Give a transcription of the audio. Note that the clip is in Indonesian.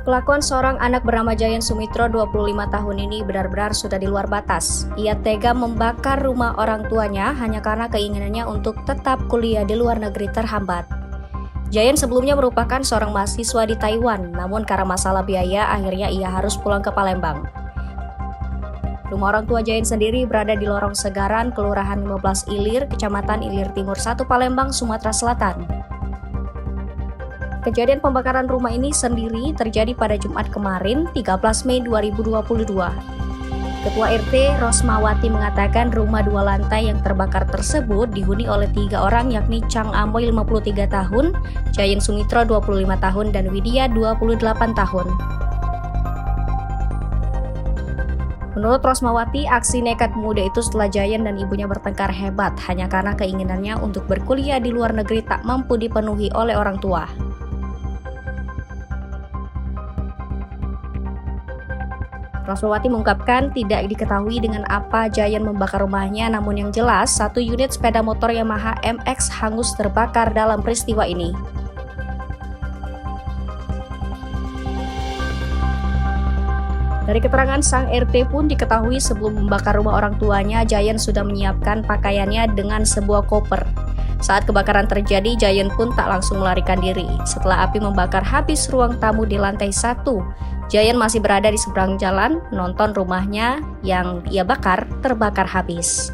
Kelakuan seorang anak bernama Jayan Sumitro 25 tahun ini benar-benar sudah di luar batas. Ia tega membakar rumah orang tuanya hanya karena keinginannya untuk tetap kuliah di luar negeri terhambat. Jayan sebelumnya merupakan seorang mahasiswa di Taiwan, namun karena masalah biaya akhirnya ia harus pulang ke Palembang. Rumah orang tua Jayan sendiri berada di Lorong Segaran, Kelurahan 15 Ilir, Kecamatan Ilir Timur 1, Palembang, Sumatera Selatan. Kejadian pembakaran rumah ini sendiri terjadi pada Jumat kemarin, 13 Mei 2022. Ketua RT Rosmawati mengatakan rumah 2 lantai yang terbakar tersebut dihuni oleh 3 orang yakni Chang Amoy 53 tahun, Jayan Sumitro 25 tahun, dan Widya 28 tahun. Menurut Rosmawati, aksi nekat pemuda itu setelah Jayan dan ibunya bertengkar hebat hanya karena keinginannya untuk berkuliah di luar negeri tak mampu dipenuhi oleh orang tua. Rosmawati mengungkapkan tidak diketahui dengan apa Jayan membakar rumahnya, namun yang jelas 1 unit sepeda motor Yamaha MX hangus terbakar dalam peristiwa ini. Dari keterangan sang RT pun diketahui sebelum membakar rumah orang tuanya, Jayan sudah menyiapkan pakaiannya dengan sebuah koper. Saat kebakaran terjadi, Jayan pun tak langsung melarikan diri. Setelah api membakar habis ruang tamu di lantai 1, Jayan masih berada di seberang jalan, menonton rumahnya yang ia bakar terbakar habis.